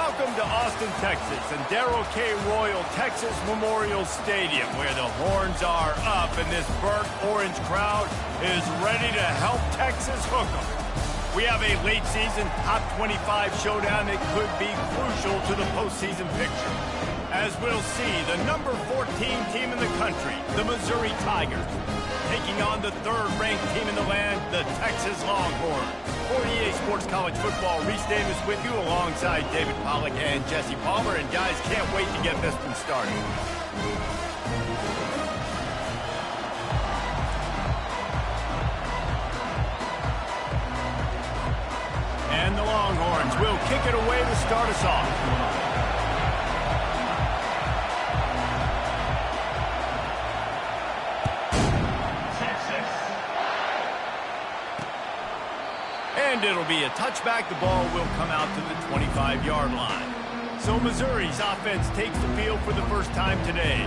Welcome to Austin, Texas, and Darrell K. Royal Texas Memorial Stadium, where the horns are up and this burnt orange crowd is ready to help Texas hook 'em. We have a late-season top 25 showdown that could be crucial to the postseason picture. As we'll see, the number 14 team in the country, the Missouri Tigers, taking on the third-ranked team in the land, the Texas Longhorns. For EA Sports College Football, Reese Davis with you alongside David Pollack and Jesse Palmer. And guys, can't wait to get this one started. And the Longhorns will kick it away to start us off. And it'll be a touchback. The ball will come out to the 25-yard line. So Missouri's offense takes the field for the first time today.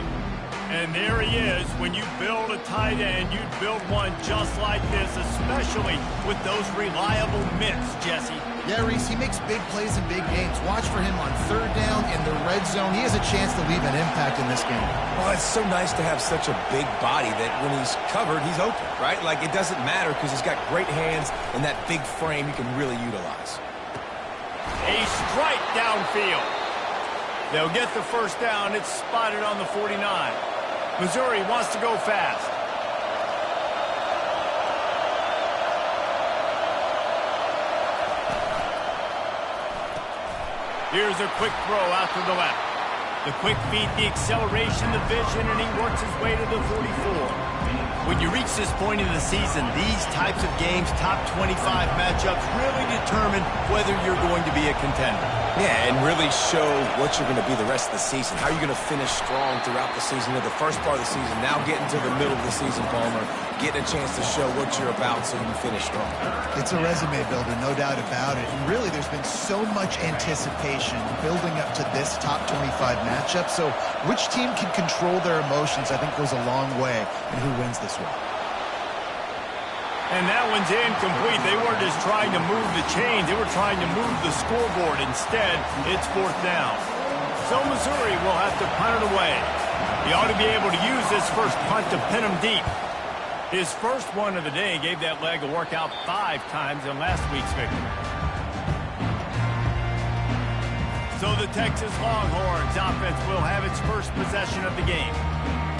And there he is. When you build a tight end, you build one just like this, especially with those reliable mitts, Jesse. Yeah, Reese, he makes big plays in big games. Watch for him on third down in the red zone. He has a chance to leave an impact in this game. Well, it's so nice to have such a big body that when he's covered, he's open, right? Like, it doesn't matter because he's got great hands and that big frame he can really utilize. A strike downfield. They'll get the first down. It's spotted on the 49. Missouri wants to go fast. Here's a quick throw out to the left. The quick feet, the acceleration, the vision, and he works his way to the 44. When you reach this point in the season, these types of games, top 25 matchups, really determine whether you're going to be a contender. Yeah, and really show what you're going to be the rest of the season. How are you going to finish strong throughout the season, or the first part of the season, now getting to the middle of the season, Palmer, getting a chance to show what you're about so you can finish strong. It's a resume builder, no doubt about it. And really, there's been so much anticipation building up to this top 25 matchup. So which team can control their emotions, I think, goes a long way in who wins this one. And that one's incomplete. They weren't just trying to move the chains. They were trying to move the scoreboard. Instead, it's fourth down. So Missouri will have to punt it away. He ought to be able to use this first punt to pin him deep. His first one of the day gave that leg a workout 5 times in last week's victory. So the Texas Longhorns offense will have its first possession of the game.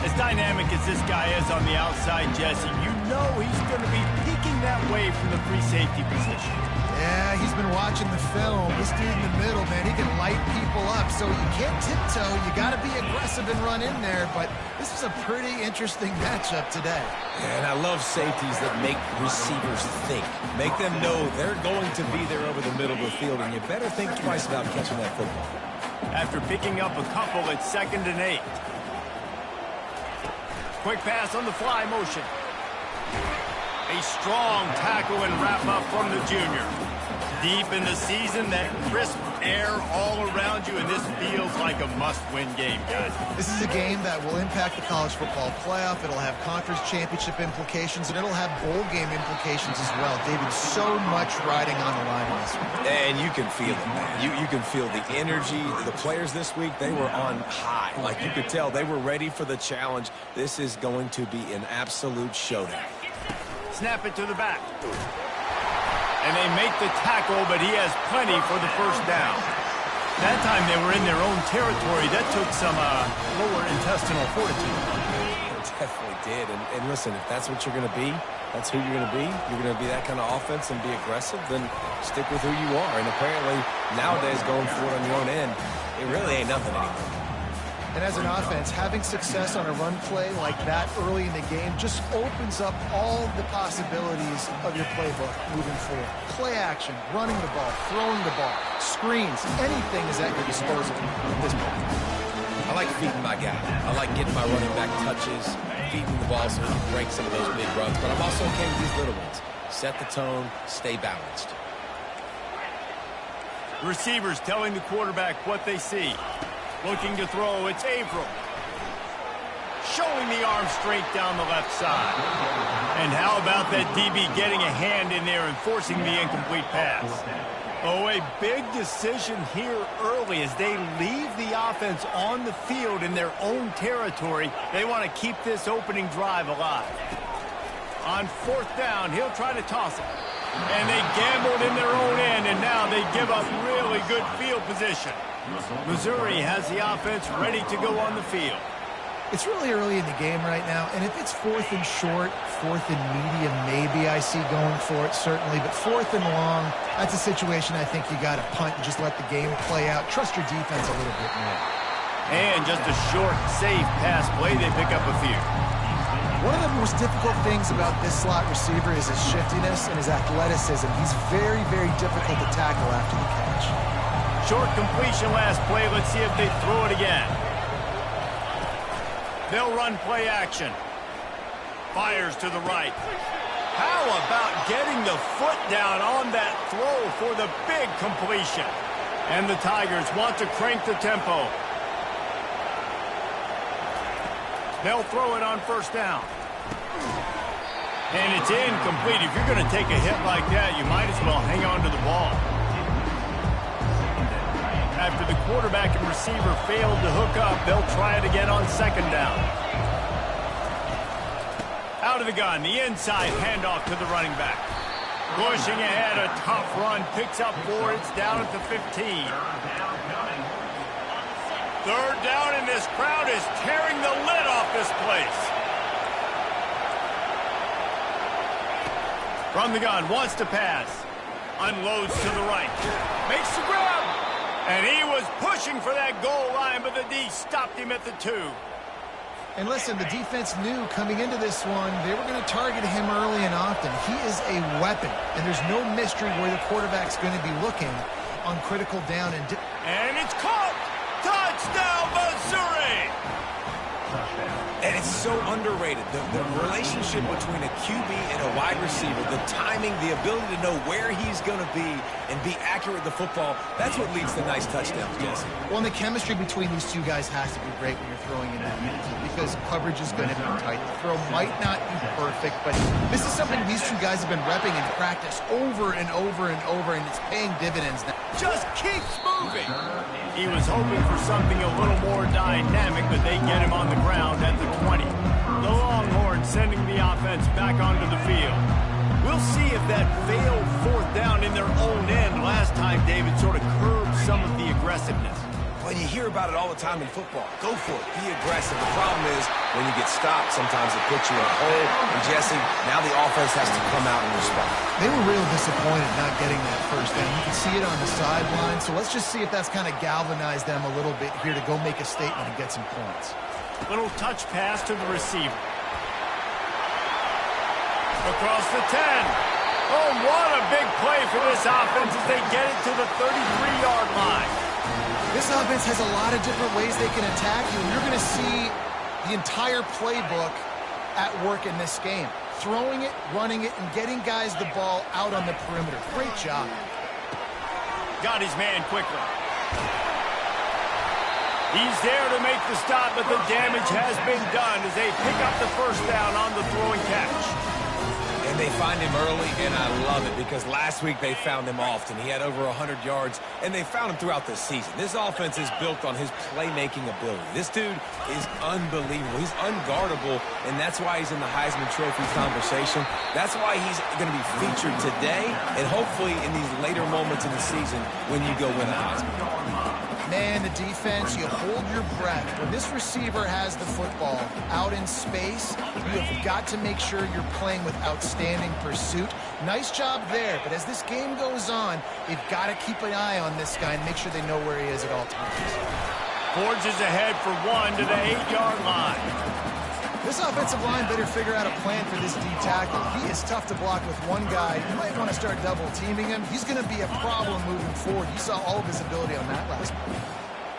As dynamic as this guy is on the outside, Jesse, you know he's going to be peeking that way from the free safety position. Yeah, he's been watching the film. This dude in the middle, man, he can light people up. So you can't tiptoe. You got to be aggressive and run in there. But this is a pretty interesting matchup today. Yeah, and I love safeties that make receivers think. Make them know they're going to be there over the middle of the field, and you better think twice about catching that football. After picking up a couple, it's 2nd and 8. Quick pass on the fly motion. A strong tackle and wrap-up from the junior. Deep in the season, that crisp air all around you, and this feels like a must-win game, guys. This is a game that will impact the college football playoff. It'll have conference championship implications, and it'll have bowl game implications as well. David, so much riding on the line in this one. And you can feel it, man. You can feel the energy. The players this week, they were on high. Like, you could tell they were ready for the challenge. This is going to be an absolute showdown. Snap it to the back. And they make the tackle, but he has plenty for the first down. That time they were in their own territory. That took some lower intestinal fortitude. It definitely did. And listen, if that's what you're going to be, that's who you're going to be. You're going to be that kind of offense and be aggressive, then stick with who you are. And apparently, nowadays, going for it on your own end, it really ain't nothing anymore. And as an offense, having success on a run play like that early in the game just opens up all the possibilities of your playbook moving forward. Play action, running the ball, throwing the ball, screens, anything is at your disposal at this point. I like feeding my guy. I like getting my running back touches, feeding the ball so he can break some of those big runs. But I'm also okay with these little ones. Set the tone, stay balanced. Receivers telling the quarterback what they see. Looking to throw, it's Averill. Showing the arm straight down the left side. And how about that DB getting a hand in there and forcing the incomplete pass? Oh, a big decision here early as they leave the offense on the field in their own territory. They want to keep this opening drive alive. On fourth down, he'll try to toss it. And they gambled in their own end, and now they give up really good field position. Missouri has the offense ready to go on the field. It's really early in the game right now, and if it's fourth and short, fourth and medium, maybe I see going for it, certainly. But fourth and long, that's a situation I think you got to punt and just let the game play out. Trust your defense a little bit more. And just a short, safe pass play. They pick up a few. One of the most difficult things about this slot receiver is his shiftiness and his athleticism. He's very, very difficult to tackle after the catch. Short completion last play. Let's see if they throw it again. They'll run play action. Fires to the right. How about getting the foot down on that throw for the big completion? And the Tigers want to crank the tempo. They'll throw it on first down. And it's incomplete. If you're going to take a hit like that, you might as well hang on to the ball. After the quarterback and receiver failed to hook up, they'll try it again on second down. Out of the gun, the inside handoff to the running back. Pushing ahead, a tough run, picks up 4, it's down at the 15. Third down, and this crowd is tearing the lid off this place. From the gun, wants to pass. Unloads to the right. Makes the grab. And he was pushing for that goal line, but the D stopped him at the 2. And listen, the defense knew coming into this one, they were going to target him early and often. He is a weapon, and there's no mystery where the quarterback's going to be looking on critical down. And it's caught! Touchdown, Missouri! And it's so underrated. The relationship between a QB and a wide receiver, the timing, the ability to know where he's going to be and be accurate with the football, that's what leads to nice touchdowns, Jesse. Well, and the chemistry between these two guys has to be great when you're throwing in that because coverage is going to be tight. The throw might not be perfect, but this is something these two guys have been repping in practice over and over and over, and it's paying dividends now. Just keeps moving. He was hoping for something a little more dynamic, but they get him on the ground at the 20. The Longhorns sending the offense back onto the field. We'll see if that failed fourth down in their own end last time, David, sort of curbed some of the aggressiveness. When you hear about it all the time in football, go for it. Be aggressive. The problem is when you get stopped, sometimes it puts you in a hole. And, Jesse, now the offense has to come out and respond. They were real disappointed not getting that first down. You can see it on the sideline. So let's just see if that's kind of galvanized them a little bit here to go make a statement and get some points. Little touch pass to the receiver. Across the 10. Oh, what a big play for this offense as they get it to the 33-yard line. This offense has a lot of different ways they can attack you, and you're going to see the entire playbook at work in this game. Throwing it, running it, and getting guys the ball out on the perimeter. Great job. Got his man quickly. He's there to make the stop, but the damage has been done as they pick up the first down on the throwing catch. And they find him early, and I love it because last week they found him often. He had over 100 yards, and they found him throughout the season. This offense is built on his playmaking ability. This dude is unbelievable. He's unguardable, and that's why he's in the Heisman Trophy conversation. That's why he's going to be featured today and hopefully in these later moments in the season when you go win a Heisman. Man, the defense, you hold your breath. When this receiver has the football out in space, you have got to make sure you're playing with outstanding pursuit. Nice job there, but as this game goes on, they've got to keep an eye on this guy and make sure they know where he is at all times. Forges ahead for 1 to the 8-yard line. This offensive line better figure out a plan for this D tackle. He is tough to block with one guy. You might want to start double-teaming him. He's going to be a problem moving forward. You saw all of his ability on that last play.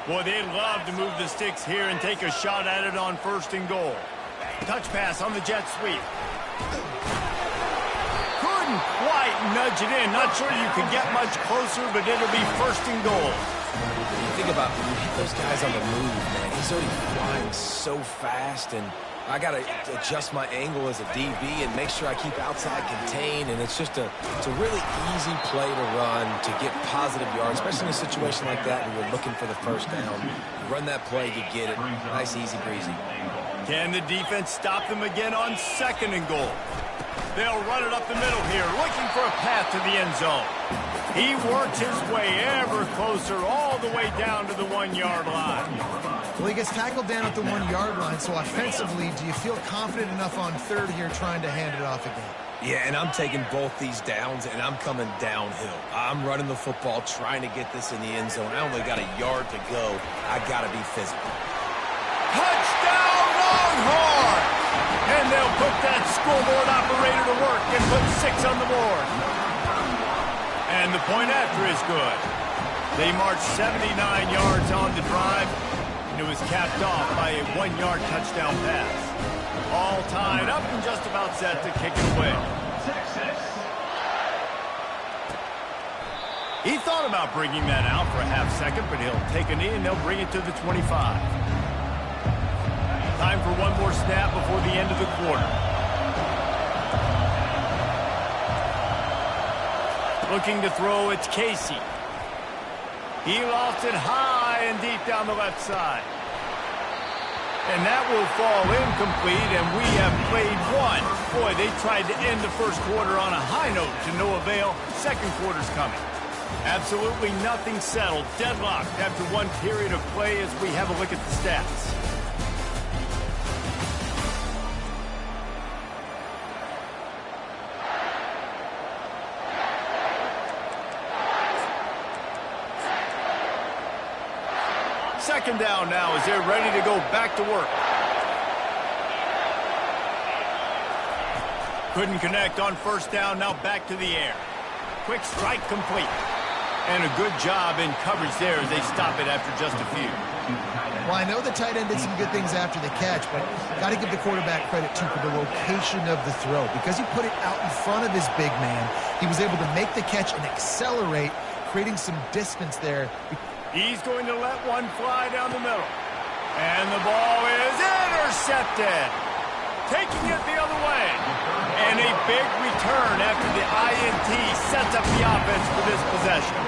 Boy, they'd love to move the sticks here and take a shot at it on first and goal. Touch pass on the jet sweep. Couldn't quite nudge it in. Not sure you could get much closer, but it'll be first and goal. You think about when you hit those guys on the move, man. He's already flying so fast, and I got to adjust my angle as a DB and make sure I keep outside contained, and it's just it's a really easy play to run to get positive yards, especially in a situation like that when you're looking for the first down. You run that play, you get it. Nice, easy breezy. Can the defense stop them again on 2nd and goal? They'll run it up the middle here, looking for a path to the end zone. He works his way ever closer all the way down to the 1-yard line. Well, he gets tackled down at the 1-yard line, so offensively, do you feel confident enough on 3rd here trying to hand it off again? Yeah, and I'm taking both these downs, and I'm coming downhill. I'm running the football, trying to get this in the end zone. I only got a yard to go. I got to be physical. Touchdown, Longhorns! And they'll put that scoreboard operator to work and put 6 on the board. And the point after is good. They marched 79 yards on the drive, and it was capped off by a 1-yard touchdown pass. All tied up and just about set to kick it away. He thought about bringing that out for a half second, but he'll take a knee and they'll bring it to the 25. Time for one more snap before the end of the quarter. Looking to throw, it's Casey. He lofts it high and deep down the left side. And that will fall incomplete, and we have played one. Boy, they tried to end the first quarter on a high note to no avail. Second quarter's coming. Absolutely nothing settled. Deadlocked after one period of play as we have a look at the stats. Second down now as they're ready to go back to work. Couldn't connect on first down, now back to the air. Quick strike complete. And a good job in coverage there as they stop it after just a few. Well, I know the tight end did some good things after the catch, but got to give the quarterback credit, too, for the location of the throw. Because he put it out in front of his big man, he was able to make the catch and accelerate, creating some distance there. He's going to let one fly down the middle. And the ball is intercepted. Taking it the other way. And a big return after the INT sets up the offense for this possession.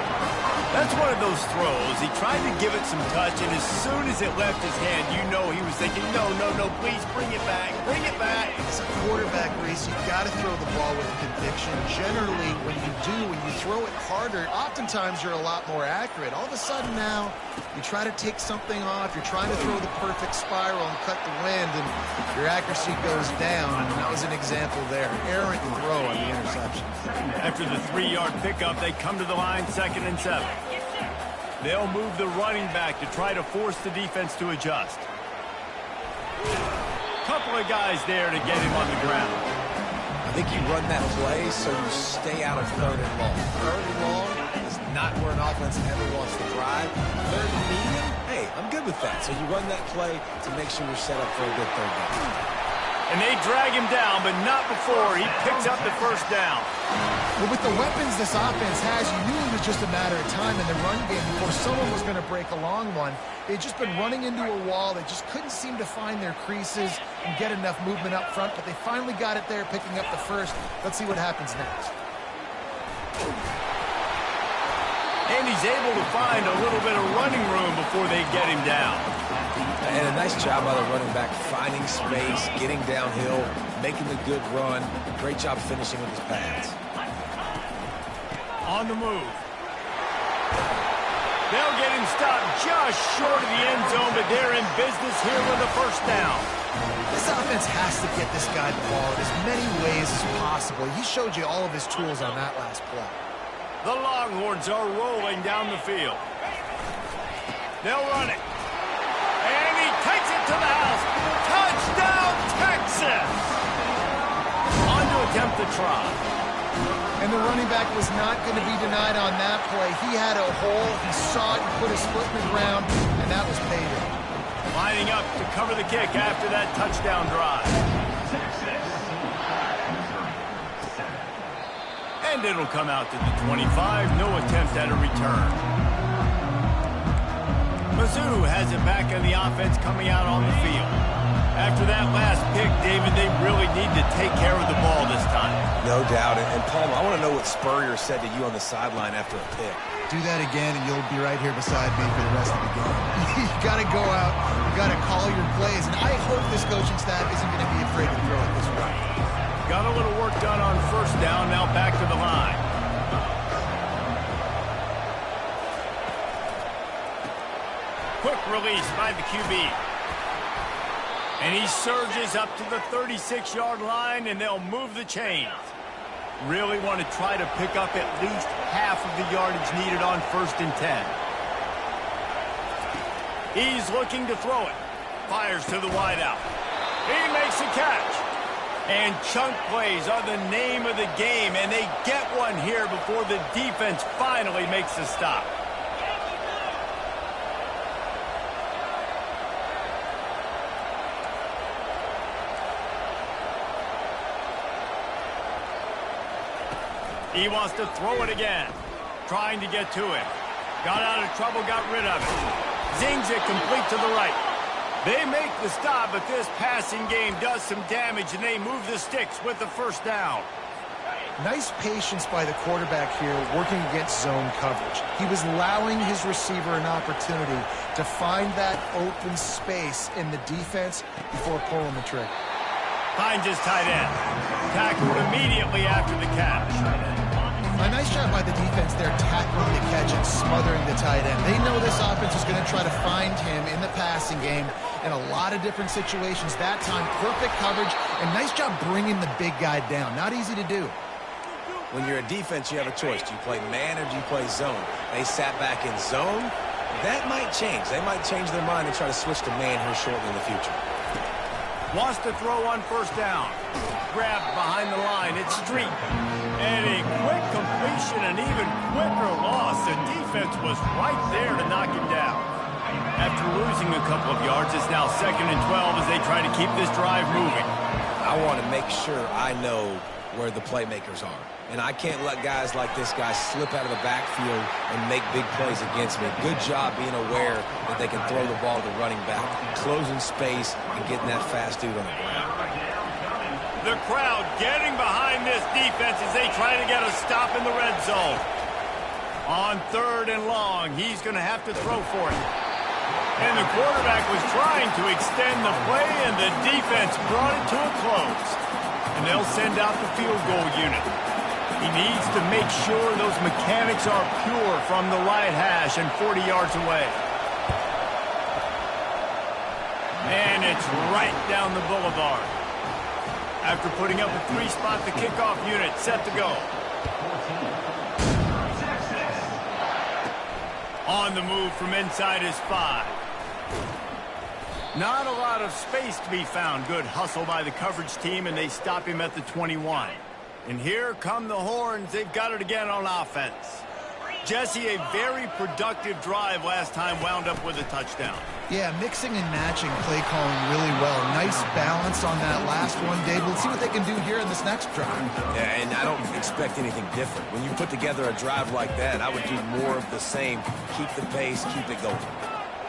That's one of those throws. He tried to give it some touch, and as soon as it left his hand, you know he was thinking, no, please bring it back. Bring it back. It's a quarterback race. You've got to throw the ball with conviction. Generally, when you throw it harder, oftentimes you're a lot more accurate. All of a sudden now, you try to take something off. You're trying to throw the perfect spiral and cut the wind, and your accuracy goes down. And that was an example there. Errant throw on the interception. After the 3-yard pickup, they come to the line 2nd and 7. They'll move the running back to try to force the defense to adjust. Couple of guys there to get him on the ground. I think you run that play so you stay out of 3rd and long. 3rd and long is not where an offense ever wants to drive. 3rd and medium, hey, I'm good with that. So you run that play to make sure you're set up for a good 3rd down. And they drag him down, but not before he picks up the first down. Well, with the weapons this offense has, you knew it was just a matter of time in the run game before someone was going to break a long one. They'd just been running into a wall. They just couldn't seem to find their creases and get enough movement up front, but they finally got it there, picking up the first. Let's see what happens next. And he's able to find a little bit of running room before they get him down. And a nice job by the running back, finding space, getting downhill, making the good run. Great job finishing with his pads. On the move. They'll get him stopped just short of the end zone, but they're in business here with a first down. This offense has to get this guy the ball in as many ways as possible. He showed you all of his tools on that last play. The Longhorns are rolling down the field. They'll run it. And he takes it to the house. Touchdown, Texas! On to attempt the try. And the running back was not going to be denied on that play. He had a hole. He saw it and put his foot in the ground, and that was payday. Lining up to cover the kick after that touchdown drive. And it'll come out to the 25. No attempt at a return. Mizzou has it back on the offense coming out on the field. After that last pick, David, they really need to take care of the ball this time. No doubt. And Paul, I want to know what Spurrier said to you on the sideline after a pick. Do that again, and you'll be right here beside me for the rest of the game. You got to go out. You got to call your plays. And I hope this coaching staff isn't going to be afraid to throw it this way. Got a little work done on first down. Now back to the line. Quick release by the QB. And he surges up to the 36-yard line, and they'll move the chains. Really want to try to pick up at least half of the yardage needed on 1st and 10. He's looking to throw it. Fires to the wideout. He makes a catch. And chunk plays are the name of the game, and they get one here before the defense finally makes a stop. He wants to throw it again. Trying to get to it. Got out of trouble, got rid of it. Zings it complete to the right. They make the stop, but this passing game does some damage, and they move the sticks with the first down. Nice patience by the quarterback here working against zone coverage. He was allowing his receiver an opportunity to find that open space in the defense before pulling the trigger. Finds his tight end. Tackled immediately after the catch. A nice job by the defense there tackling the catch and smothering the tight end. They know this offense is going to try to find him in the passing game in a lot of different situations. That time, perfect coverage, and nice job bringing the big guy down. Not easy to do. When you're a defense, you have a choice. Do you play man or do you play zone? They sat back in zone. That might change. They might change their mind and try to switch to man here shortly in the future. Wants to throw on first down. Grabbed behind the line. It's Street. And a quick completion, an even quicker loss. The defense was right there to knock him down. After losing a couple of yards, it's now 2nd and 12 as they try to keep this drive moving. I want to make sure I know where the playmakers are. And I can't let guys like this guy slip out of the backfield and make big plays against me. Good job being aware that they can throw the ball to running back, closing space, and getting that fast dude on the ground. The crowd getting behind this defense as they try to get a stop in the red zone. On 3rd and long, he's going to have to throw for it. And the quarterback was trying to extend the play, and the defense brought it to a close. And they'll send out the field goal unit. He needs to make sure those mechanics are pure from the right hash and 40 yards away. And it's right down the boulevard. After putting up a 3-spot, the kickoff unit set to go. On the move from inside his 5. Not a lot of space to be found. Good hustle by the coverage team, and they stop him at the 21. And here come the Horns. They've got it again on offense. Jesse, a very productive drive last time, wound up with a touchdown. Yeah, mixing and matching play calling really well. Nice balance on that last one, Dave. Let's see what they can do here in this next drive. Yeah, and I don't expect anything different. When you put together a drive like that, I would do more of the same. Keep the pace, keep it going.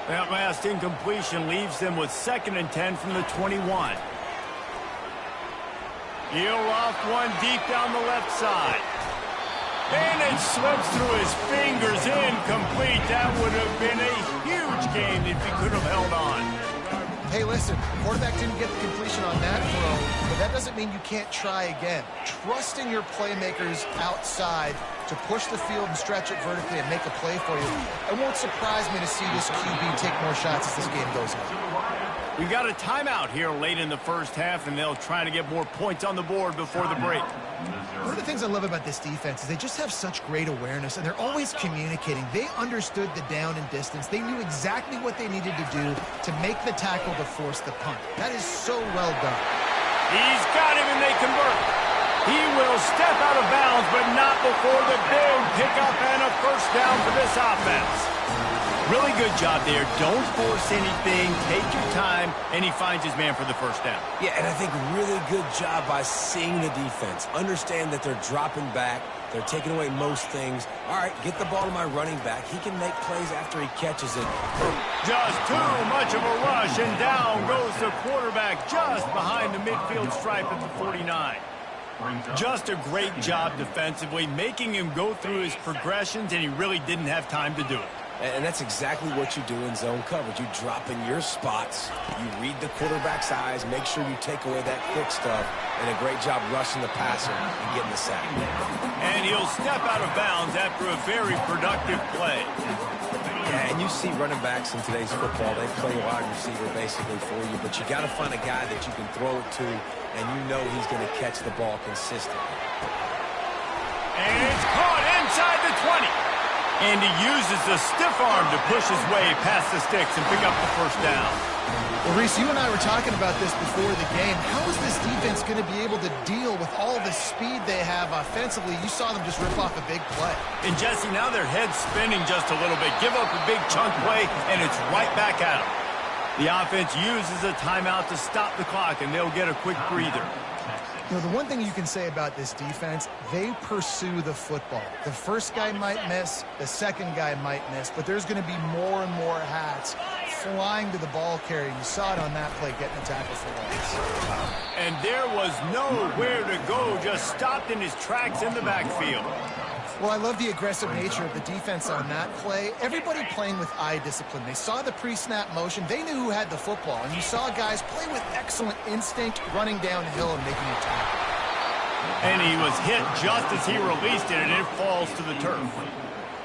That last incompletion leaves them with 2nd and 10 from the 21. He'll loft one deep down the left side. And it slips through his fingers, incomplete. That would have been a huge gain if he could have held on. Hey, listen, quarterback didn't get the completion on that throw, but that doesn't mean you can't try again. Trusting your playmakers outside to push the field and stretch it vertically and make a play for you. It won't surprise me to see this QB take more shots as this game goes on. We've got a timeout here late in the first half, and they'll try to get more points on the board before the break. One of the things I love about this defense is they just have such great awareness, and they're always communicating. They understood the down and distance. They knew exactly what they needed to do to make the tackle to force the punt. That is so well done. He's got him, and they convert. He will step out of bounds, but not before the big pickup and a first down for this offense. Really good job there. Don't force anything. Take your time, and he finds his man for the first down. Yeah, and I think really good job by seeing the defense. Understand that they're dropping back. They're taking away most things. All right, get the ball to my running back. He can make plays after he catches it. Just too much of a rush, and down goes the quarterback just behind the midfield stripe at the 49. Just a great job defensively, making him go through his progressions, and he really didn't have time to do it. And that's exactly what you do in zone coverage. You drop in your spots, you read the quarterback's eyes, make sure you take away that quick stuff, and a great job rushing the passer and getting the sack. And he'll step out of bounds after a very productive play. Yeah, and you see running backs in today's football, they play wide receiver basically for you, but you got to find a guy that you can throw it to, and you know he's going to catch the ball consistently. And it's caught inside the 20. And he uses the stiff arm to push his way past the sticks and pick up the first down. Well, Reese, you and I were talking about this before the game. How is this defense going to be able to deal with all the speed they have offensively? You saw them just rip off a big play. And, Jesse, now their head's spinning just a little bit. Give up a big chunk play, and it's right back at them. The offense uses a timeout to stop the clock, and they'll get a quick breather. You know, the one thing you can say about this defense, they pursue the football. The first guy might miss, the second guy might miss, but there's going to be more and more hats flying to the ball carrier. You saw it on that play, getting a tackle for loss. And there was nowhere to go, just stopped in his tracks in the backfield. Well, I love the aggressive nature of the defense on that play. Everybody playing with eye discipline. They saw the pre-snap motion. They knew who had the football. And you saw guys play with excellent instinct, running downhill and making a tackle. And he was hit just as he released it, and it falls to the turf.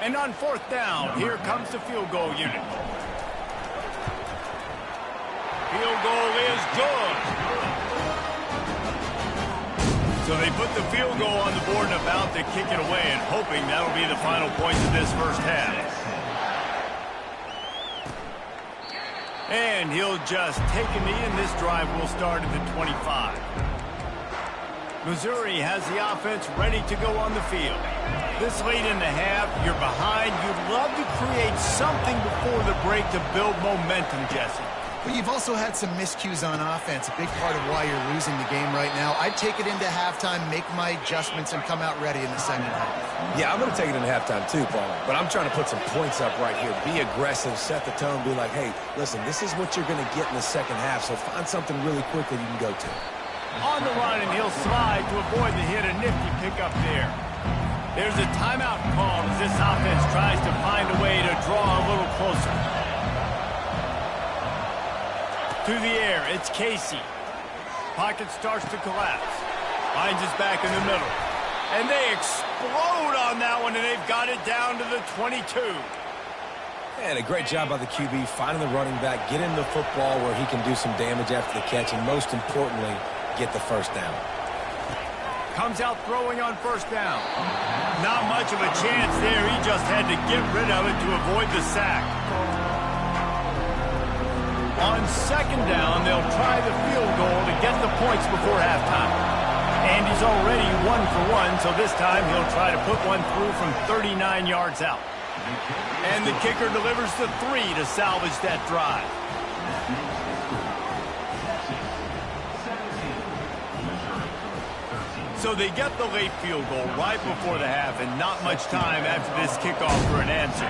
And on fourth down, here comes the field goal unit. Field goal is good. So they put the field goal on the board and about to kick it away, and hoping that'll be the final points of this first half. And he'll just take a knee, and this drive will start at the 25. Missouri has the offense ready to go on the field. This late in the half, you're behind. You'd love to create something before the break to build momentum, Jesse. But you've also had some miscues on offense, a big part of why you're losing the game right now. I'd take it into halftime, make my adjustments, and come out ready in the second half. Yeah, I'm going to take it into halftime too, Paul. But I'm trying to put some points up right here. Be aggressive, set the tone, be like, hey, listen, this is what you're going to get in the second half, so find something really quick that you can go to. On the run, and he'll slide to avoid the hit. A nifty pickup there. There's a timeout called as this offense tries to find a way to draw a little closer. To the air, it's Casey. Pocket starts to collapse. Finds his back in the middle. And they explode on that one, and they've got it down to the 22. And a great job by the QB, finding the running back, get him the football where he can do some damage after the catch, and most importantly, get the first down. Comes out throwing on first down. Not much of a chance there. He just had to get rid of it to avoid the sack. On second down, they'll try the field goal to get the points before halftime. And he's already 1 for 1, so this time he'll try to put one through from 39 yards out. And the kicker delivers the 3 to salvage that drive. So they get the late field goal right before the half, and not much time after this kickoff for an answer.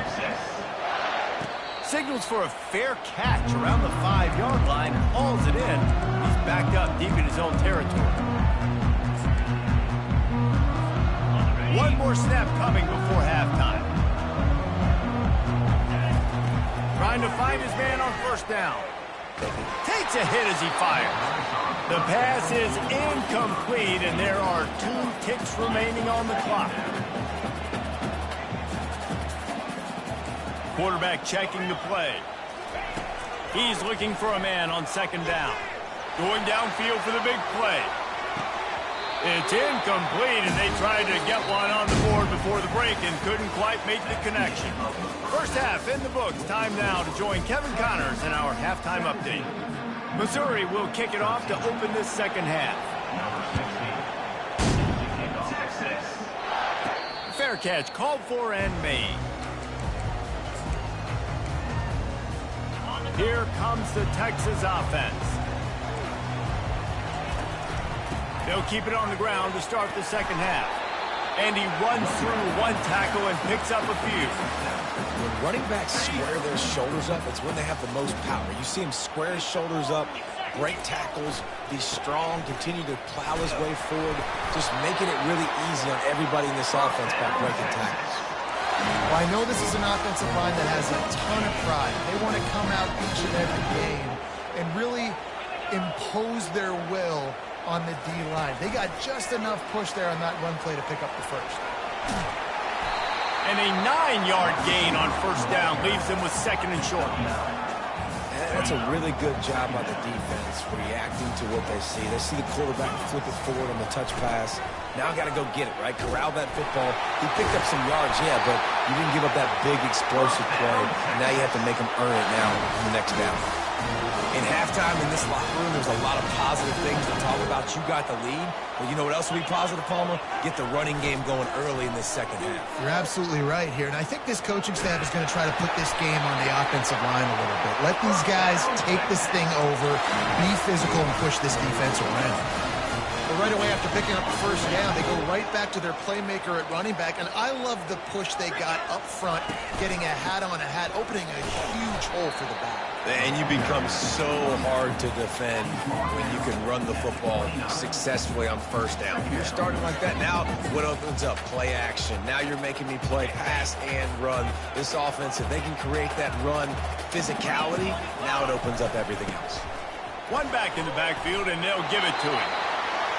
Signals for a fair catch around the 5-yard line and hauls it in. He's backed up deep in his own territory. One more snap coming before halftime. Trying to find his man on first down. Takes a hit as he fires. The pass is incomplete, and there are 2 ticks remaining on the clock. Quarterback checking the play. He's looking for a man on second down. Going downfield for the big play. It's incomplete, and they tried to get one on the board before the break and couldn't quite make the connection. First half in the books. Time now to join Kevin Connors in our halftime update. Missouri will kick it off to open this second half. Fair catch called for and made. Here comes the Texas offense. They'll keep it on the ground to start the second half. And he runs through one tackle and picks up a few. When running backs square their shoulders up, it's when they have the most power. You see him square his shoulders up, break tackles, be strong, continue to plow his way forward, just making it really easy on everybody in this offense by breaking tackles. Well, I know this is an offensive line that has a ton of pride. They want to come out each and every game and really impose their will on the D-line. They got just enough push there on that run play to pick up the first. And a 9-yard gain on first down leaves them with second and short. That's a really good job by the defense, reacting to what they see. They see the quarterback flip it forward on the touch pass. Now got to go get it, right? Corral that football. He picked up some yards, yeah, but you didn't give up that big explosive play. And now you have to make him earn it now on the next down. In halftime in this locker room, there's a lot of positive things to talk about. You got the lead. But you know what else will be positive, Palmer? Get the running game going early in this second half. You're absolutely right here. And I think this coaching staff is going to try to put this game on the offensive line a little bit. Let these guys take this thing over, be physical, and push this defense around. But right away after picking up the first down, they go right back to their playmaker at running back. And I love the push they got up front, getting a hat on a hat, opening a huge hole for the back. And you become so hard to defend when you can run the football successfully on first down. You're starting like that. Now what opens up? Play action. Now you're making me play pass and run. This offense, if they can create that run physicality, now it opens up everything else. One back in the backfield, and they'll give it to him.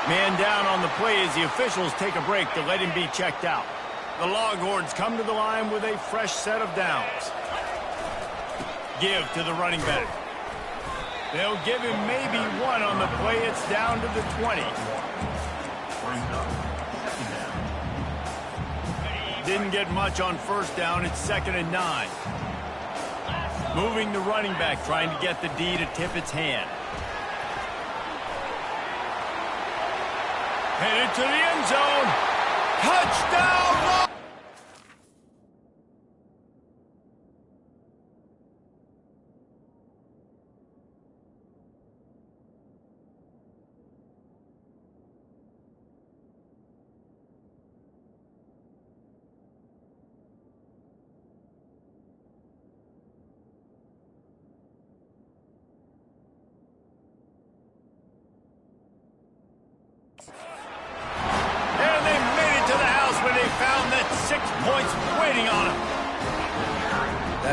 Man down on the play as the officials take a break to let him be checked out. The Longhorns come to the line with a fresh set of downs. Give to the running back. They'll give him maybe one on the play. It's down to the 20. Didn't get much on first down. It's 2nd and 9. Moving the running back, trying to get the D to tip its hand. Headed to the end zone. Touchdown!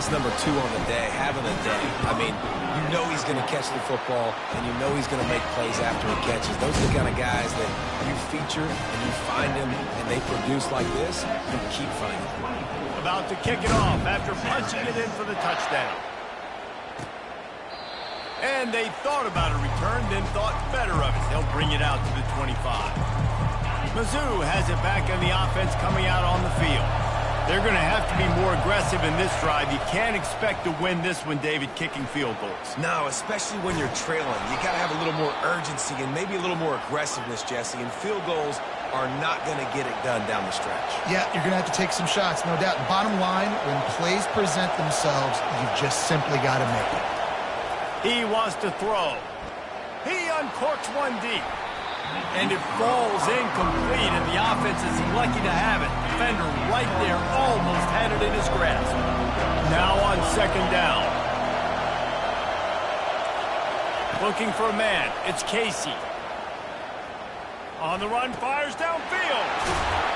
That's number 2 on the day, having a day. I mean, you know he's going to catch the football, and you know he's going to make plays after he catches. Those are the kind of guys that you feature, and you find them, and they produce like this, you keep finding them. About to kick it off after punching it in for the touchdown. And they thought about a return, then thought better of it. They'll bring it out to the 25. Mizzou has it back in the offense coming out on the field. They're going to have to be more aggressive in this drive. You can't expect to win this one, David, kicking field goals. No, especially when you're trailing. You got to have a little more urgency and maybe a little more aggressiveness, Jesse. And field goals are not going to get it done down the stretch. Yeah, you're going to have to take some shots, no doubt. Bottom line, when plays present themselves, you've just simply got to make it. He wants to throw. He uncorks one deep. And it falls incomplete, and the offense is lucky to have it. Defender right there almost had it in his grasp. Now on 2nd down. Looking for a man. It's Casey. On the run, fires downfield.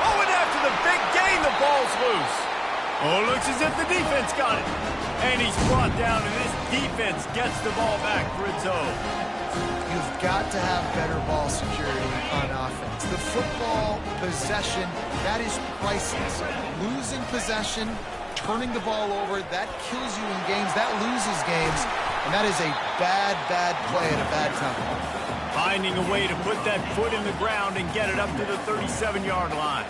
Oh, and after the big gain, the ball's loose. Oh, looks as if the defense got it. And he's brought down, and this defense gets the ball back for its own. You've got to have better ball security on offense. The football possession, that is priceless. Losing possession, turning the ball over, that kills you in games, that loses games, and that is a bad, bad play at a bad time. Finding a way to put that foot in the ground and get it up to the 37-yard line.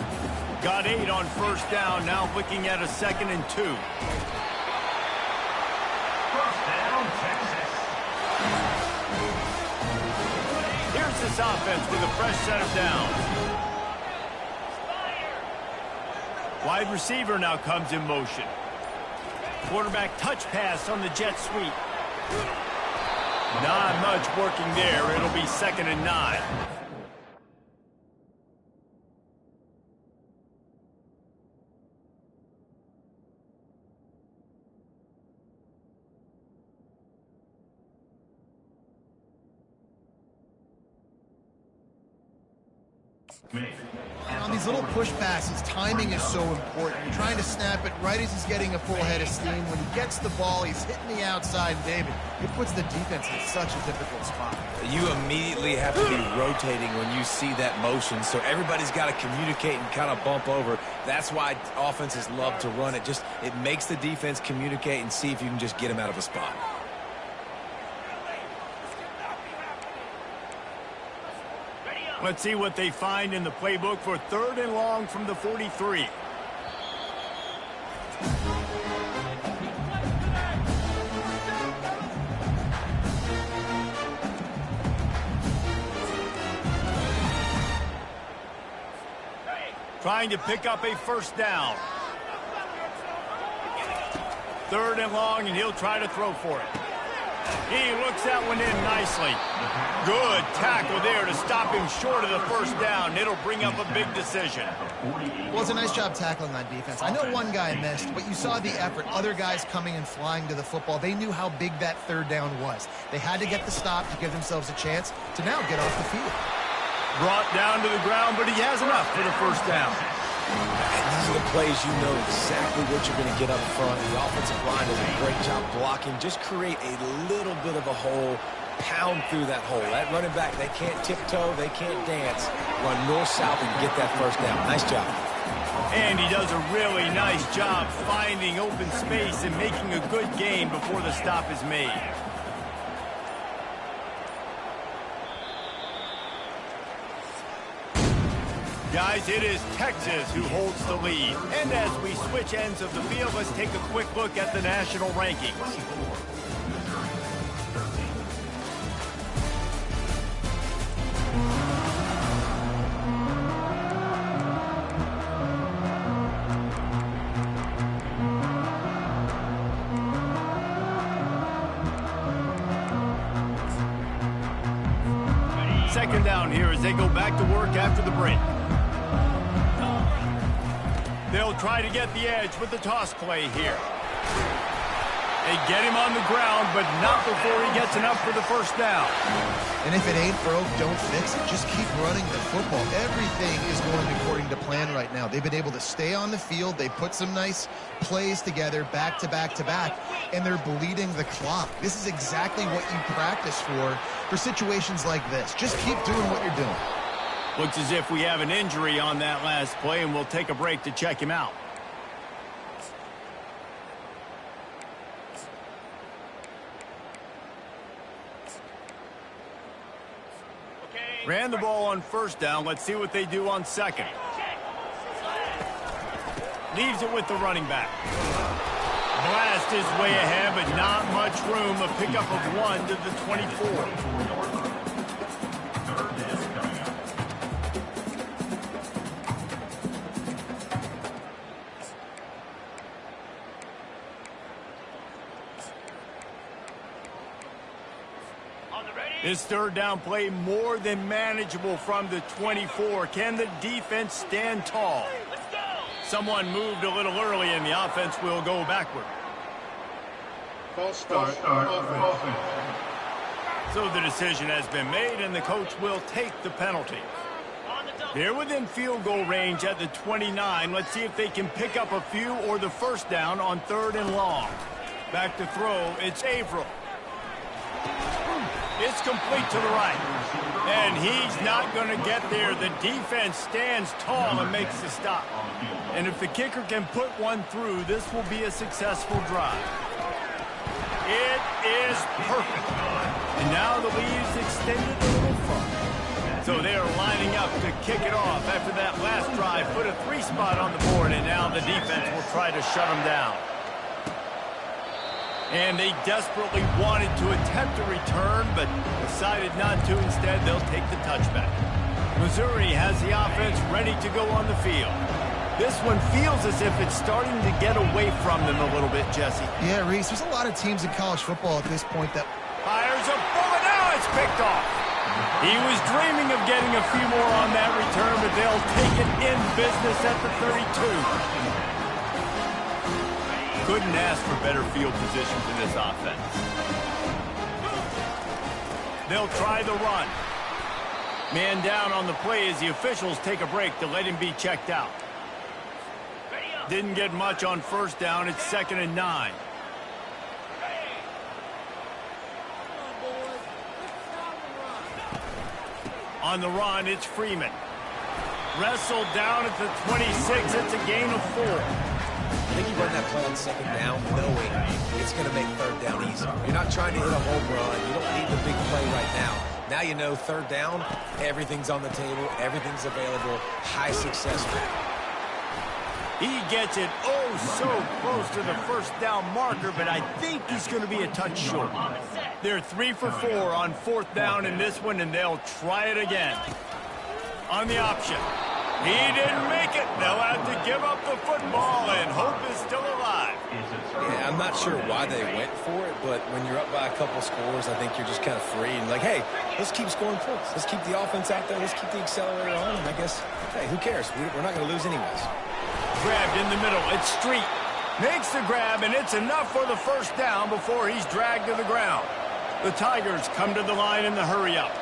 Got 8 on first down, now looking at a 2nd and 2. This offense with a fresh set of downs. Wide receiver now comes in motion. Quarterback touch pass on the jet sweep. Not much working there. It'll be 2nd and 9. And on these little push passes, timing is so important. You're trying to snap it right as he's getting a full head of steam. When he gets the ball, he's hitting the outside, David. It puts the defense in such a difficult spot. You immediately have to be rotating when you see that motion, so everybody's got to communicate and kind of bump over. That's why offenses love to run it. It makes the defense communicate and see if you can just get him out of a spot. Let's see what they find in the playbook for 3rd and long from the 43. Trying to pick up a 1st down. 3rd and long, and he'll try to throw for it. He looks that one in nicely. Good tackle there to stop him short of the 1st down. It'll bring up a big decision. Well, it's a nice job tackling on defense. I know one guy missed, but you saw the effort. Other guys coming and flying to the football. They knew how big that 3rd down was. They had to get the stop to give themselves a chance to now get off the field. Brought down to the ground, but he has enough for the 1st down. And these are the plays you know exactly what you're going to get up front. The offensive line does a great job blocking. Just create a little bit of a hole, pound through that hole. That running back, they can't tiptoe, they can't dance. Run north-south and get that 1st down. Nice job. And he does a really nice job finding open space and making a good gain before the stop is made. Guys, it is Texas who holds the lead. And as we switch ends of the field, let's take a quick look at the national rankings. Second down here as they go back to work after the break. They'll try to get the edge with the toss play here. They get him on the ground, but not before he gets enough for the 1st down. And if it ain't broke, don't fix it. Just keep running the football. Everything is going according to plan right now. They've been able to stay on the field. They put some nice plays together back to back to back, and they're bleeding the clock. This is exactly what you practice for situations like this. Just keep doing what you're doing. Looks as if we have an injury on that last play, and we'll take a break to check him out. Ran the ball on 1st down. Let's see what they do on 2nd. Leaves it with the running back. Blast his way ahead, but not much room. A pickup of 1 to the 24. This 3rd down play more than manageable from the 24. Can the defense stand tall? Someone moved a little early and the offense will go backward. False start offense. So the decision has been made and the coach will take the penalty. They're within field goal range at the 29. Let's see if they can pick up a few or the 1st down on 3rd and long. Back to throw, it's Averill. It's complete to the right. And he's not going to get there. The defense stands tall and makes the stop. And if the kicker can put one through, this will be a successful drive. It is perfect. And now the lead is extended a little further. So they are lining up to kick it off after that last drive. Put a 3 spot on the board, and now the defense will try to shut them down. And they desperately wanted to attempt a return, but decided not to. Instead, they'll take the touchback. Missouri has the offense ready to go on the field. This one feels as if it's starting to get away from them a little bit, Jesse. Yeah, Reese, there's a lot of teams in college football at this point that... Fires a bullet, now it's picked off. He was dreaming of getting a few more on that return, but they'll take it in business at the 32. Couldn't ask for better field position for this offense. They'll try the run. Man down on the play as the officials take a break to let him be checked out. Didn't get much on first down. It's 2nd and 9. On the run, it's Freeman. Wrestled down at the 26. It's a gain of 4. I think you run that play on 2nd down knowing it's going to make 3rd down easy. You're not trying to hit a home run. You don't need the big play right now. Now you know 3rd down, everything's on the table, everything's available, high success rate. He gets it so close to the first down marker, but I think he's going to be a touch short. They're 3 for 4 on 4th down in this one, and they'll try it again. On the option. He didn't make it. They'll have to give up the football, and hope is still alive. Yeah, I'm not sure why they went for it, but when you're up by a couple scores, I think you're just kind of free and like, hey, let's keep scoring points. Let's keep the offense out there. Let's keep the accelerator on, and I guess, hey, who cares? We're not going to lose anyways. Grabbed in the middle. It's Street. Makes the grab, and it's enough for the first down before he's dragged to the ground. The Tigers come to the line in the hurry-up.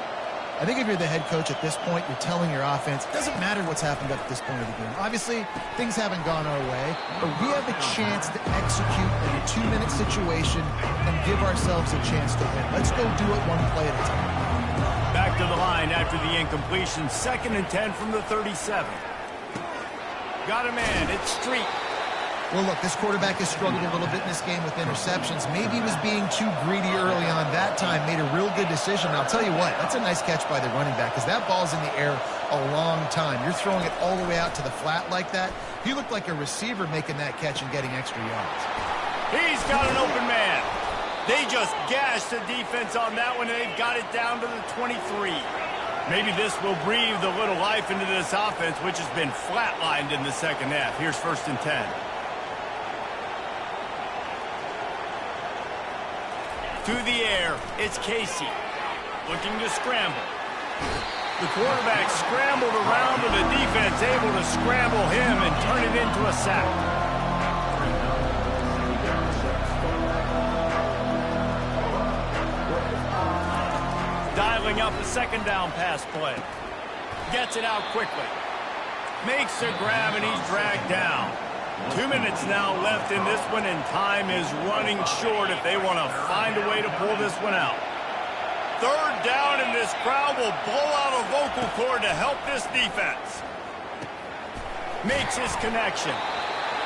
I think if you're the head coach at this point, you're telling your offense, it doesn't matter what's happened up at this point of the game. Obviously, things haven't gone our way, but we have a chance to execute in a 2-minute situation and give ourselves a chance to win. Let's go do it one play at a time. Back to the line after the incompletion. 2nd and 10 from the 37. Got a man. It's Street. Well, look, this quarterback has struggled a little bit in this game with interceptions. Maybe he was being too greedy early on that time, made a real good decision. And I'll tell you what, that's a nice catch by the running back because that ball's in the air a long time. You're throwing it all the way out to the flat like that. He looked like a receiver making that catch and getting extra yards. He's got an open man. They just gashed the defense on that one, and they've got it down to the 23. Maybe this will breathe a little life into this offense, which has been flatlined in the second half. Here's 1st and 10. To the air, it's Casey. Looking to scramble. The quarterback scrambled around, but the defense able to scramble him and turn it into a sack. Dialing up a 2nd down pass play. Gets it out quickly. Makes a grab, and he's dragged down. 2 minutes now left in this one, and time is running short if they want to find a way to pull this one out. 3rd down, and this crowd will blow out a vocal cord to help this defense. Makes his connection.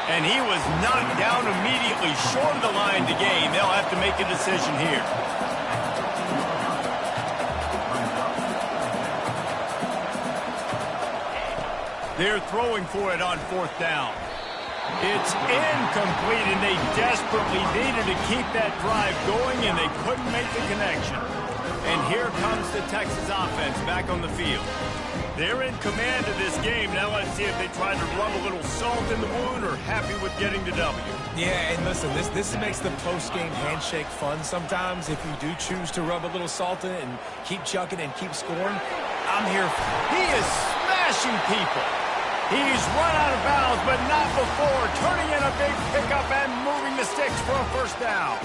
And he was knocked down immediately short of the line to gain. They'll have to make a decision here. They're throwing for it on 4th down. It's incomplete, and they desperately needed to keep that drive going, and they couldn't make the connection. And here comes the Texas offense back on the field. They're in command of this game. Now let's see if they try to rub a little salt in the wound or happy with getting the W. Yeah, and listen, this makes the post-game handshake fun sometimes. If you do choose to rub a little salt in it and keep chucking and keep scoring, I'm here for it. He is smashing people. He's run out of bounds, but not before turning in a big pickup and moving the sticks for a first down.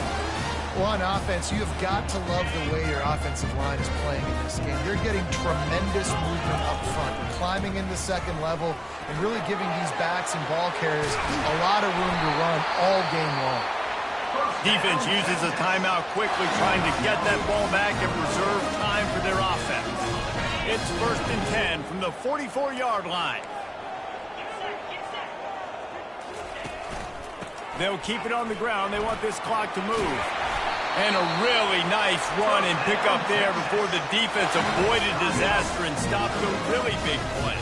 Well, on offense, you have got to love the way your offensive line is playing in this game. They're getting tremendous movement up front. They're climbing in the 2nd level and really giving these backs and ball carriers a lot of room to run all game long. Defense uses a timeout quickly, trying to get that ball back and reserve time for their offense. It's 1st and 10 from the 44-yard line. They'll keep it on the ground. They want this clock to move. And a really nice run and pick up there before the defense avoided disaster and stopped a really big play.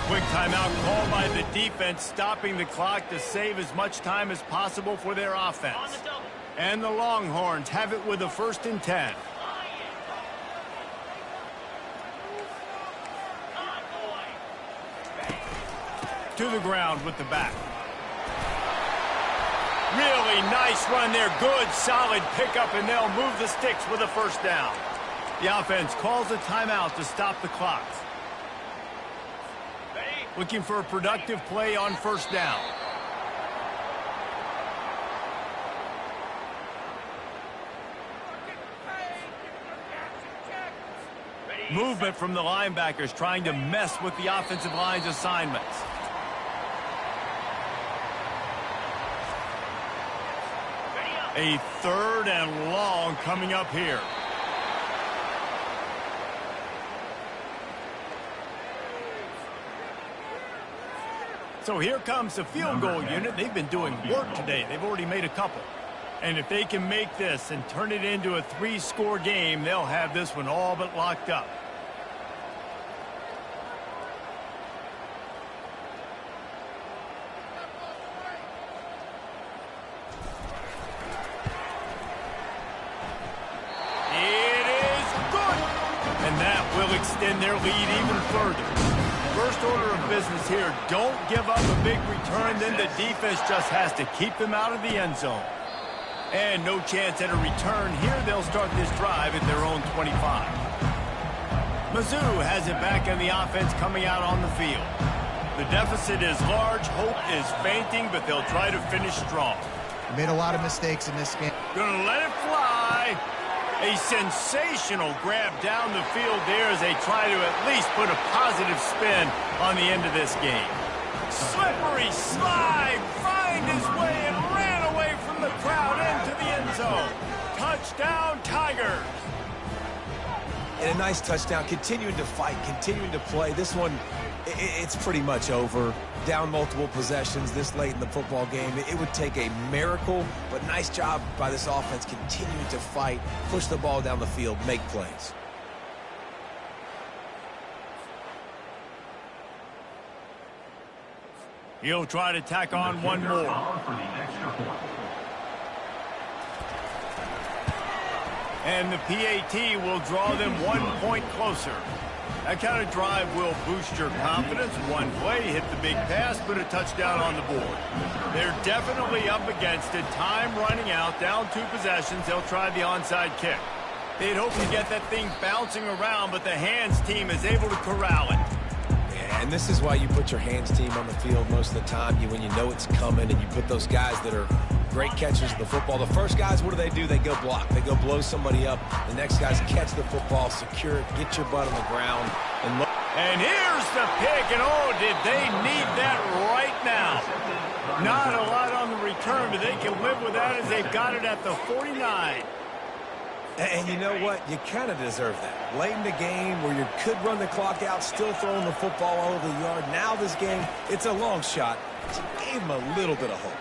Quick timeout called by the defense, stopping the clock to save as much time as possible for their offense. And the Longhorns have it with a 1st and 10. to the ground with the back. Really nice run there. Good, solid pickup, and they'll move the sticks with a first down. The offense calls a timeout to stop the clock. Looking for a productive play on first down. Movement from the linebackers trying to mess with the offensive line's assignments. A 3rd and long coming up here. So here comes the field goal unit. They've been doing work today. They've already made a couple. And if they can make this and turn it into a 3-score game, they'll have this one all but locked up. It is good. And that will extend their lead even further. First order of business here, don't give up a big return, then the defense just has to keep them out of the end zone. And no chance at a return here. They'll start this drive at their own 25. Mizzou has it back in the offense coming out on the field. The deficit is large, hope is fainting, but they'll try to finish strong. Made a lot of mistakes in this game. Gonna let it fly. A sensational grab down the field there as they try to at least put a positive spin on the end of this game. Slippery slide, find his way and ran away from the crowd into the end zone. Touchdown, Tigers. And a nice touchdown, continuing to fight, continuing to play. This one, it's pretty much over. Down multiple possessions this late in the football game. It would take a miracle, but nice job by this offense continuing to fight, push the ball down the field, make plays. He'll try to tack on one more. And the PAT will draw them 1 point closer. That kind of drive will boost your confidence. One play, hit the big pass, put a touchdown on the board. They're definitely up against it. Time running out, down 2 possessions. They'll try the onside kick. They'd hope to get that thing bouncing around, but the hands team is able to corral it. Yeah, and this is why you put your hands team on the field most of the time. When you know it's coming, and you put those guys that are great catchers of the football. The first guys, what do? They go block. They go blow somebody up. The next guys catch the football, secure it, get your butt on the ground. And here's the pick, and oh, did they need that right now. Not a lot on the return, but they can live with that as they've got it at the 49. And you know what? You kind of deserve that. Late in the game where you could run the clock out, still throwing the football all over the yard. Now this game, it's a long shot. So gave them a little bit of hope.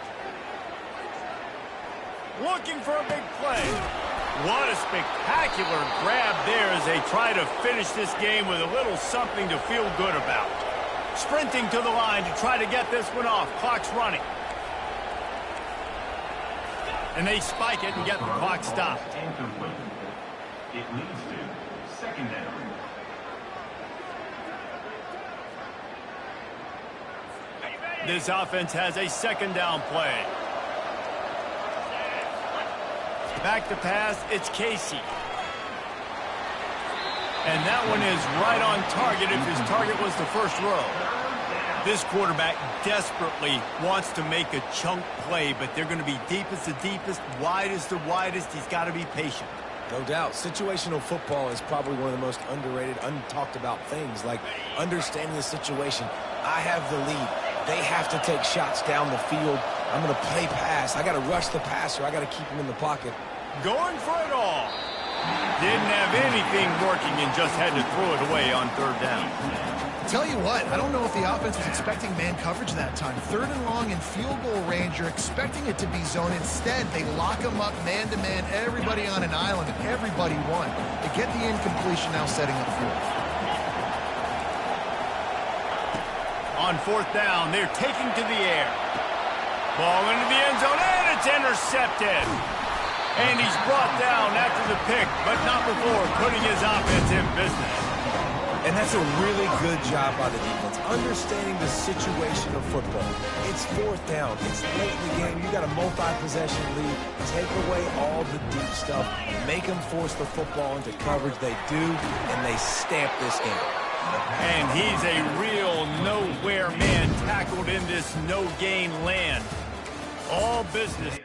Looking for a big play. What a spectacular grab there as they try to finish this game with a little something to feel good about. Sprinting to the line to try to get this one off. Clock's running. And they spike it and get the clock stopped. It leads to second down. This offense has a second down play. Back to pass, it's Casey. And that one is right on target if his target was the first row. This quarterback desperately wants to make a chunk play, but they're going to be deep as the deepest, wide as the widest. He's got to be patient. No doubt. Situational football is probably one of the most underrated, untalked about things, like understanding the situation. I have the lead. They have to take shots down the field. I'm going to play pass. I got to rush the passer. I got to keep him in the pocket. Going for it all. Didn't have anything working and just had to throw it away on third down. Tell you what, I don't know if the offense was expecting man coverage that time. 3rd and long in field goal range, you're expecting it to be zone. Instead, they lock them up man-to-man, everybody on an island, and everybody won. They get the incompletion now setting up 4th. On 4th down, they're taking to the air. Ball into the end zone, and it's intercepted. And he's brought down after the pick, but not before putting his offense in business. And that's a really good job by the defense, understanding the situation of football. It's fourth down. It's late in the game. You got a multi-possession lead. Take away all the deep stuff. Make them force the football into coverage. They do, and they stamp this game. And he's a real nowhere man tackled in this no-gain land. All business.